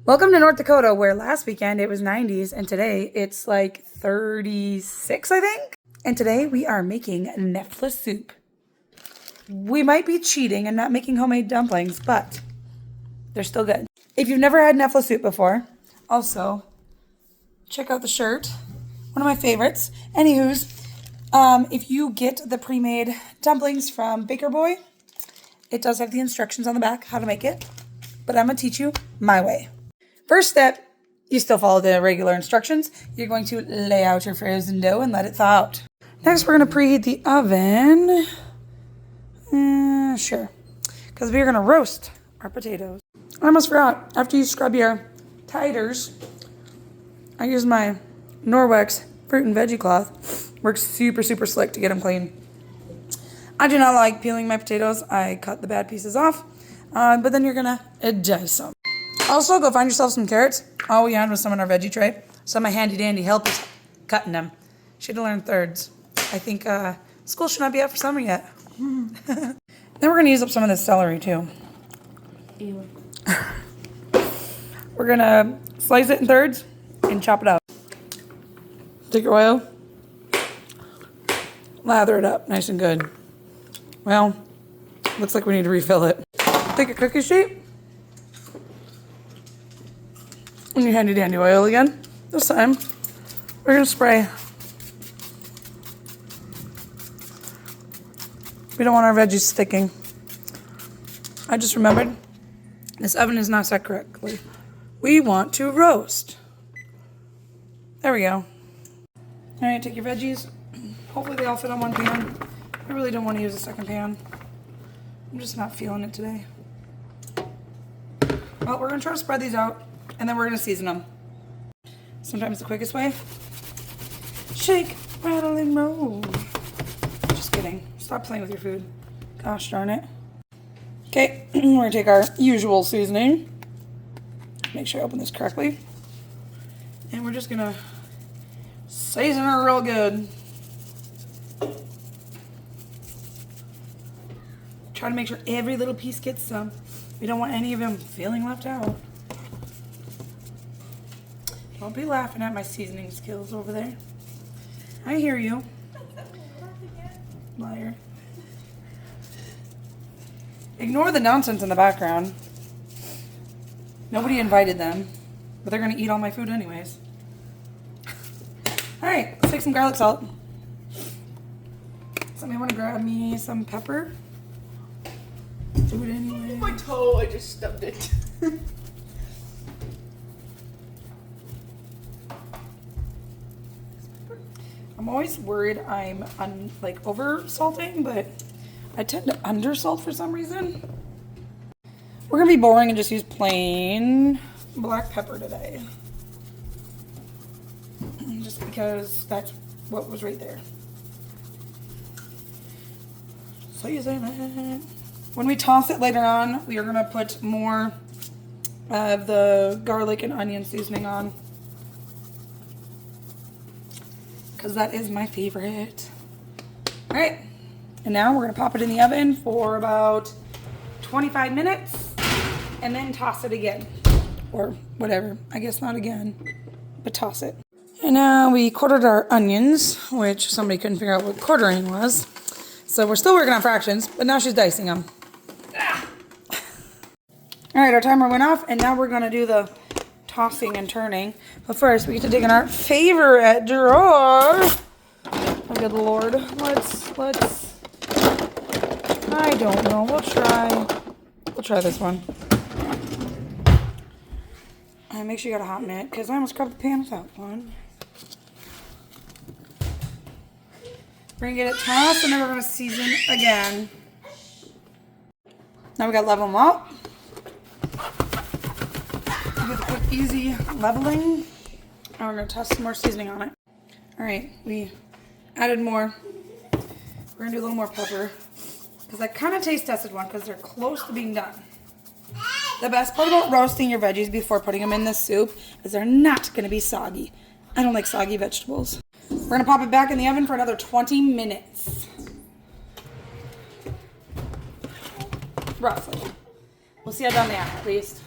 Welcome to North Dakota, where last weekend it was 90s and today it's like 36, I think. And today we are making Kneophla soup. We might be cheating and not making homemade dumplings, but they're still good. If you've never had Kneophla soup before, also check out the shirt, one of my favorites. Anywho's, if you get the pre-made dumplings from Baker Boy, it does have the instructions on the back how to make it, but I'm gonna teach you my way. First step, you still follow the regular instructions. You're going to lay out your frozen dough and let it thaw out. Next, we're going to preheat the oven. Sure. Because we're going to roast our potatoes. I almost forgot. After you scrub your titers, I use my Norwex fruit and veggie cloth. Works super, super slick to get them clean. I do not like peeling my potatoes. I cut the bad pieces off. But then you're going to dice them. Also, go find yourself some carrots. All we had was some in our veggie tray. So my handy-dandy help is cutting them. She had to learn thirds. I think school should not be out for summer yet. Then we're going to use up some of this celery, too. Ew. We're going to slice it in thirds and chop it up. Take your oil. Lather it up nice and good. Well, looks like we need to refill it. Take a cookie sheet. And your handy dandy oil again. This time, we're gonna spray. We don't want our veggies sticking. I just remembered, this oven is not set correctly. We want to roast. There we go. All right, take your veggies. Hopefully they all fit on one pan. I really don't want to use a second pan. I'm just not feeling it today. Well, we're gonna try to spread these out. And then we're going to season them. Sometimes the quickest way. Shake, rattle, and roll. Just kidding. Stop playing with your food. Gosh darn it. Okay, we're going to take our usual seasoning. Make sure I open this correctly. And we're just going to season her real good. Try to make sure every little piece gets some. We don't want any of them feeling left out. Don't be laughing at my seasoning skills over there. I hear you. Liar. Ignore the nonsense in the background. Nobody invited them, but they're going to eat all my food anyways. Alright, let's take some garlic salt. Somebody want to grab me some pepper? Do it anyway. My toe, I just stubbed it. I'm always worried I'm over salting, but I tend to under salt for some reason. We're gonna be boring and just use plain black pepper today. Just because that's what was right there. Season it. When we toss it later on, we are gonna put more of the garlic and onion seasoning on. Because that is my favorite. All right, and now we're gonna pop it in the oven for about 25 minutes and then toss it again. Or whatever, I guess not again, but toss it. And now we quartered our onions, which somebody couldn't figure out what quartering was. So we're still working on fractions, but now she's dicing them. All right, our timer went off and now we're gonna do the tossing and turning. But first, we get to dig in our favorite drawer. Oh, good Lord. Let's, I don't know. We'll try this one. And make sure you got a hot mitt, because I almost scrubbed the pan without one. We're going to get it tossed, and then we're going to season again. Now we got to level them out. Get the quick, easy leveling. And we're going to toss some more seasoning on it. Alright, we added more. We're going to do a little more pepper. Because I kind of taste tested one because they're close to being done. The best part about roasting your veggies before putting them in the soup is they're not going to be soggy. I don't like soggy vegetables. We're going to pop it back in the oven for another 20 minutes. Roughly. We'll see how done they are, at least.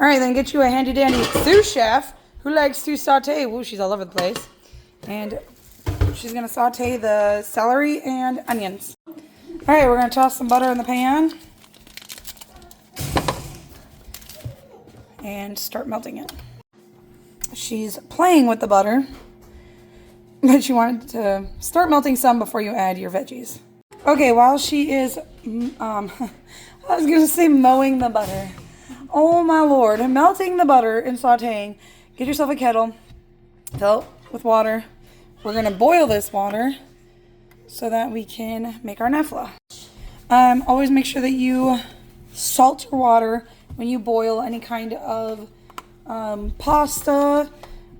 All right, then get you a handy dandy sous chef who likes to saute. Ooh, she's all over the place. And she's gonna saute the celery and onions. All right, we're gonna toss some butter in the pan and start melting it. She's playing with the butter, but you want to start melting some before you add your veggies. Okay, while she is, I was gonna say mowing the butter. Oh my Lord, melting the butter and sauteing. Get yourself a kettle, fill it with water. We're gonna boil this water so that we can make our kneophla. Always make sure that you salt your water when you boil any kind of pasta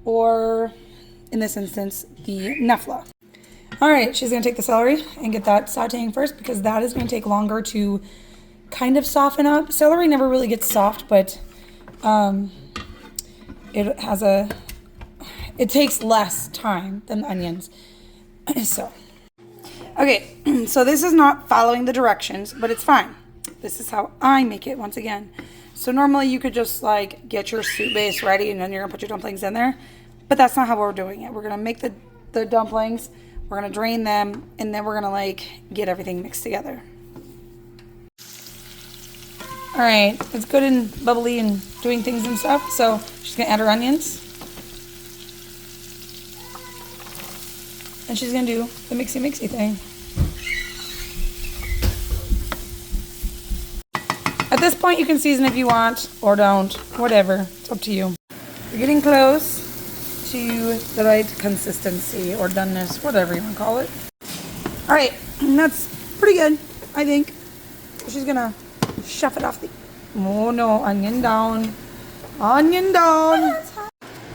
or, in this instance, the kneophla. All right, she's gonna take the celery and get that sauteing first because that is gonna take longer to kind of soften up. Celery never really gets soft, but it takes less time than onions. So, okay, so this is not following the directions, but it's fine. This is how I make it once again. So normally you could just like get your soup base ready and then you're gonna put your dumplings in there, but that's not how we're doing it. We're gonna make the dumplings, we're gonna drain them, and then we're gonna like get everything mixed together. All right, it's good and bubbly and doing things and stuff, so she's gonna add her onions. And she's gonna do the mixy thing. At this point, you can season if you want or don't, whatever, it's up to you. We're getting close to the right consistency or doneness, whatever you want to call it. All right, that's pretty good, I think. She's gonna shove it off the, oh no, onion down. Onion down.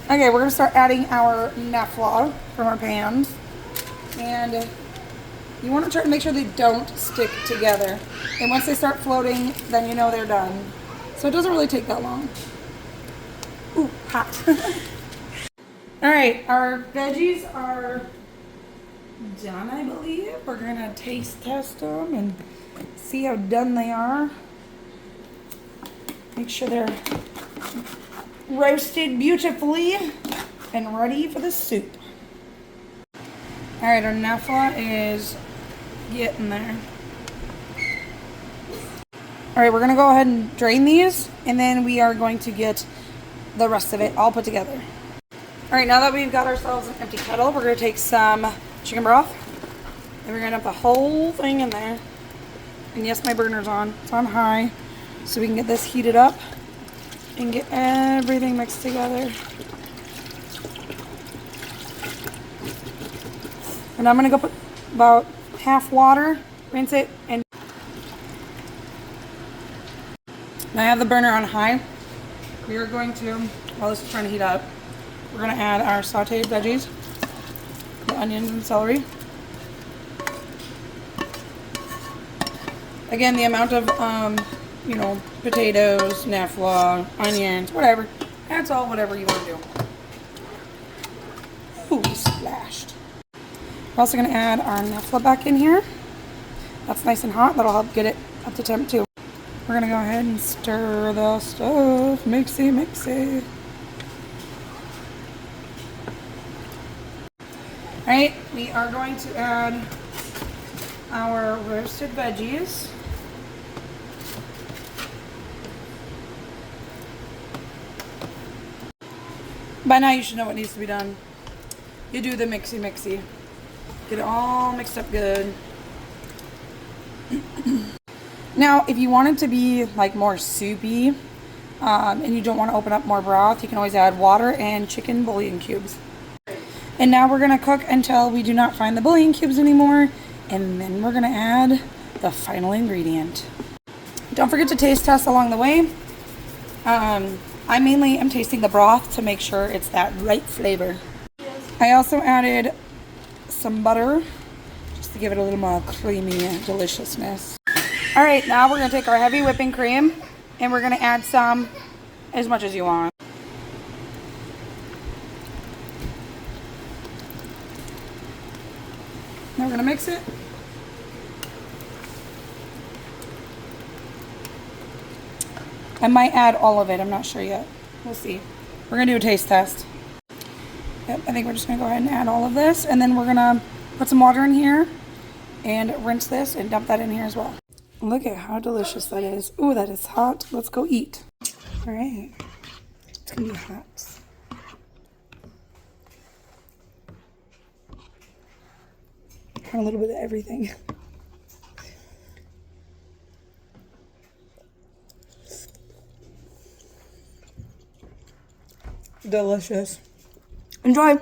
Okay, we're gonna start adding our kneophla from our pans. And you want to try to make sure they don't stick together. And once they start floating, then you know they're done. So it doesn't really take that long. Ooh, hot. All right, our veggies are done, I believe. We're gonna taste test them and see how done they are. Make sure they're roasted beautifully and ready for the soup. All right, our kneophla is getting there. All right, we're gonna go ahead and drain these, and then we are going to get the rest of it all put together. All right, now that we've got ourselves an empty kettle, we're gonna take some chicken broth, and we're gonna dump the whole thing in there. And yes, my burner's on, it's on high, so we can get this heated up and get everything mixed together. And I'm gonna go put about half water, rinse it, and I have the burner on high. We are going to, while this is trying to heat up, we're gonna add our sauteed veggies, the onions and celery. Again, the amount of, potatoes, kneophla, onions, whatever. That's all whatever you want to do. Ooh, splashed. We're also going to add our kneophla back in here. That's nice and hot. That'll help get it up to temp too. We're going to go ahead and stir the stuff. Mixy. Alright, we are going to add our roasted veggies. By now you should know what needs to be done. You do the mixy. Get it all mixed up good. Now, if you want it to be like more soupy, and you don't want to open up more broth, you can always add water and chicken bouillon cubes. And now we're gonna cook until we do not find the bouillon cubes anymore, and then we're gonna add the final ingredient. Don't forget to taste test along the way. I mainly am tasting the broth to make sure it's that right flavor. I also added some butter just to give it a little more creamy deliciousness. All right, now we're gonna take our heavy whipping cream and we're gonna add some, as much as you want. Now we're gonna mix it. I might add all of it. I'm not sure yet. We'll see. We're going to do a taste test. Yep, I think we're just going to go ahead and add all of this. And then we're going to put some water in here and rinse this and dump that in here as well. Look at how delicious that is. Ooh, that is hot. Let's go eat. All right. It's going to be hot. A little bit of everything. Delicious. Enjoy.